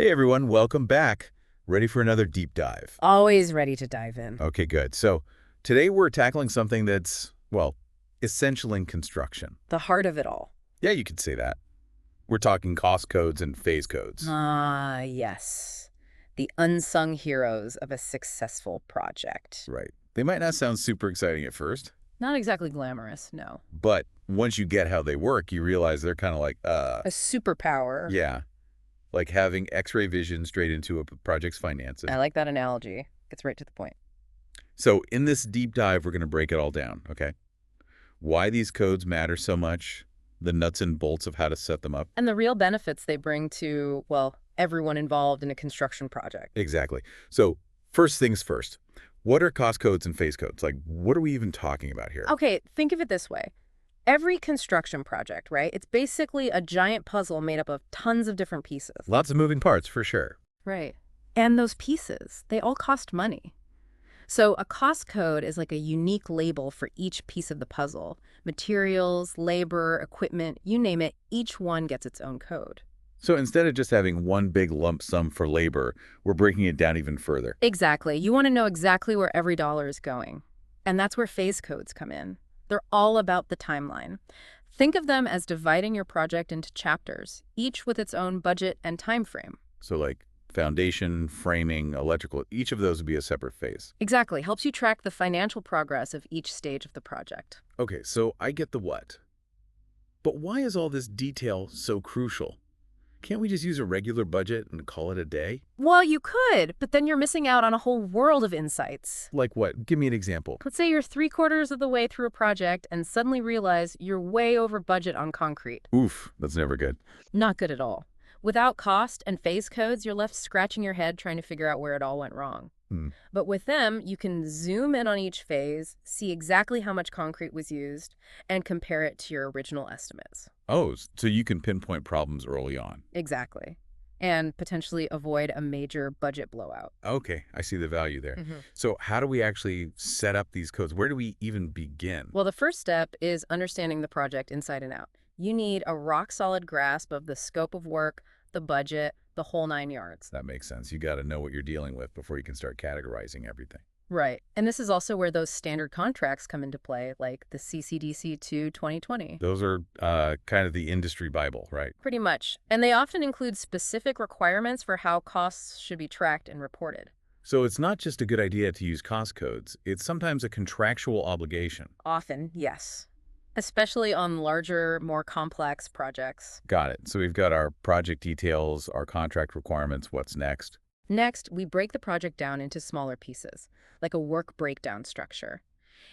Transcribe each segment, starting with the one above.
Hey everyone, welcome back. Ready for another deep dive? Always ready to dive in. Okay, good. So today we're tackling something that's, well, essential in construction. The heart of it all. Yeah, you could say that. We're talking cost codes and phase codes. Ah, yes. The unsung heroes of a successful project. Right. They might not sound super exciting at first, Not exactly glamorous, no. but once you get how they work, you realize they're kind of like, A superpower. yeah, like having X-ray vision straight into a project's finances. I like that analogy. Gets right to the point. So in this deep dive, we're going to break it all down, okay? Why these codes matter so much, the nuts and bolts of how to set them up. And the real benefits they bring to, well, everyone involved in a construction project. Exactly. So first things first, what are cost codes and phase codes? Like, what are we even talking about here? Okay, think of it this way. Every construction project, right? It's basically a giant puzzle made up of tons of different pieces. Lots of moving parts, for sure. Right. And those pieces, they all cost money. So a cost code is like a unique label for each piece of the puzzle. Materials, labor, equipment, you name it, each one gets its own code. So instead of just having one big lump sum for labor, we're breaking it down even further. Exactly. You want to know exactly where every dollar is going. And that's where phase codes come in. They're all about the timeline. Think of them as dividing your project into chapters, each with its own budget and time frame. So like foundation, framing, electrical, each of those would be a separate phase. Exactly. Helps you track the financial progress of each stage of the project. Okay, so I get the what. But why is all this detail so crucial? Can't we just use a regular budget and call it a day? Well, you could, but then you're missing out on a whole world of insights. Like what? Give me an example. Let's say you're 3/4 of the way through a project and suddenly realize you're way over budget on concrete. Oof, that's never good. Not good at all. Without cost and phase codes, you're left scratching your head trying to figure out where it all went wrong. Hmm. But with them, you can zoom in on each phase, see exactly how much concrete was used, and compare it to your original estimates. Oh, so you can pinpoint problems early on. Exactly. And potentially avoid a major budget blowout. Okay, I see the value there. Mhm. So how do we actually set up these codes? Where do we even begin? Well, the first step is understanding the project inside and out. You need a rock-solid grasp of the scope of work, the budget, the whole 9 yards. That makes sense. You got to know what you're dealing with before you can start categorizing everything. Right. And this is also where those standard contracts come into play, like the CCDC 2 2020. Those are kind of the industry Bible, right? Pretty much. And they often include specific requirements for how costs should be tracked and reported. So it's not just a good idea to use cost codes. It's sometimes a contractual obligation. Often, yes. Especially on larger, more complex projects. Got it. So we've got our project details, our contract requirements. What's next? Next, we break the project down into smaller pieces, like a work breakdown structure.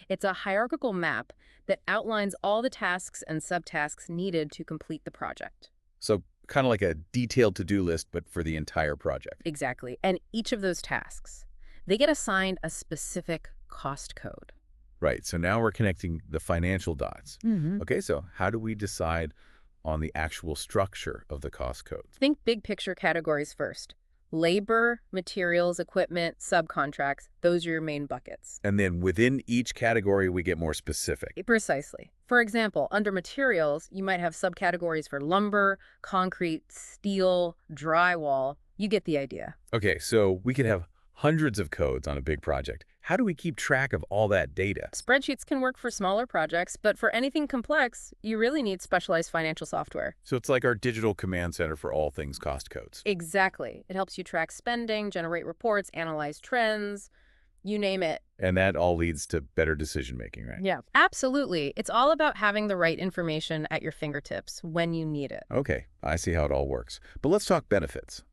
It's a hierarchical map that outlines all the tasks and subtasks needed to complete the project. So kind of like a detailed to-do list, but for the entire project. Exactly. And each of those tasks, they get assigned a specific cost code. Right. So now we're connecting the financial dots. Mm-hmm. Okay, so how do we decide on the actual structure of the cost codes? Think big picture categories first. Labor, materials, equipment, subcontracts, those are your main buckets. And then within each category, we get more specific. Precisely. For example, under materials, you might have subcategories for lumber, concrete, steel, drywall. You get the idea. Okay, so we could have hundreds of codes on a big project. How do we keep track of all that data? Spreadsheets can work for smaller projects, but for anything complex, you really need specialized financial software. So it's like our digital command center for all things cost codes. Exactly. It helps you track spending, generate reports, analyze trends, you name it. And that all leads to better decision making, right? Yeah, absolutely. It's all about having the right information at your fingertips when you need it. Okay, I see how it all works. But let's talk benefits.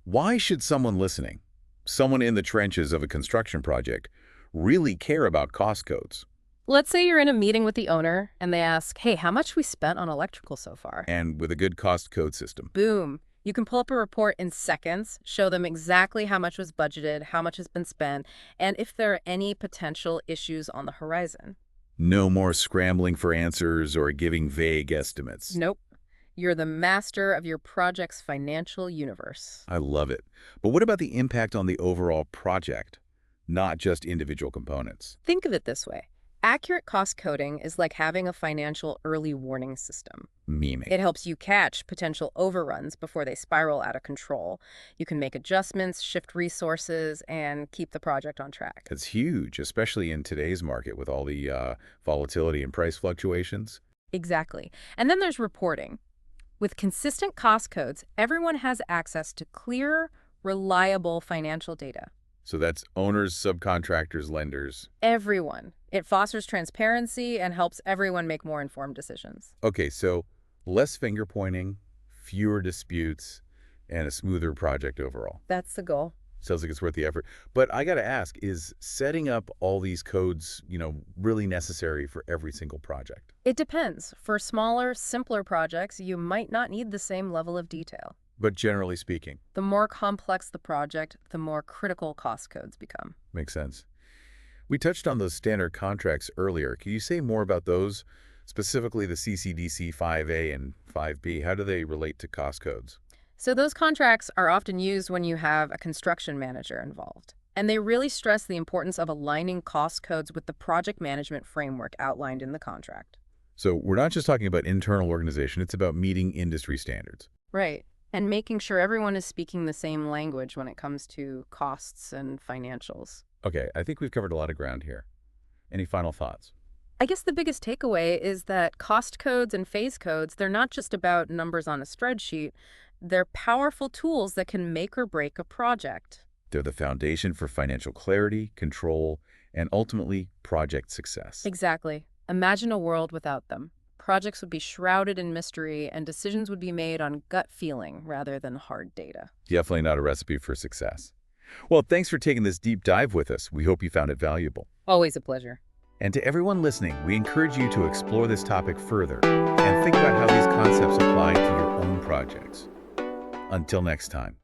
Why should someone listening, someone in the trenches of a construction project, really care about cost codes? Let's say you're in a meeting with the owner and they ask, hey, how much we spent on electrical so far? And with a good cost code system. Boom. You can pull up a report in seconds, show them exactly how much was budgeted, how much has been spent, and if there are any potential issues on the horizon. No more scrambling for answers or giving vague estimates. Nope. You're the master of your project's financial universe. I love it. But what about the impact on the overall project, not just individual components? Think of it this way. Accurate cost coding is like having a financial early warning system. Memeing. It helps you catch potential overruns before they spiral out of control. You can make adjustments, shift resources, and keep the project on track. It's huge, especially in today's market with all the volatility and price fluctuations. Exactly. And then there's reporting. With consistent cost codes, everyone has access to clear, reliable financial data. So that's owners, subcontractors, lenders. Everyone. It fosters transparency and helps everyone make more informed decisions. Okay, so less finger pointing, fewer disputes, and a smoother project overall. That's the goal. Sounds like it's worth the effort. But I got to ask, is setting up all these codes, really necessary for every single project? It depends. For smaller, simpler projects, you might not need the same level of detail. But generally speaking, The more complex the project, the more critical cost codes become. makes sense. We touched on those standard contracts earlier. Can you say more about those, specifically the CCDC 5A and 5B? How do they relate to cost codes? So those contracts are often used when you have a construction manager involved. And they really stress the importance of aligning cost codes with the project management framework outlined in the contract. So we're not just talking about internal organization, it's about meeting industry standards. Right. And making sure everyone is speaking the same language when it comes to costs and financials. Okay, I think we've covered a lot of ground here. Any final thoughts? I guess the biggest takeaway is that cost codes and phase codes, they're not just about numbers on a spreadsheet. They're powerful tools that can make or break a project. They're the foundation for financial clarity, control, and ultimately project success. Exactly. Imagine a world without them. Projects would be shrouded in mystery and decisions would be made on gut feeling rather than hard data. Definitely not a recipe for success. Well, thanks for taking this deep dive with us. We hope you found it valuable. Always a pleasure. And to everyone listening, we encourage you to explore this topic further and think about how these concepts apply to your own projects. Until next time.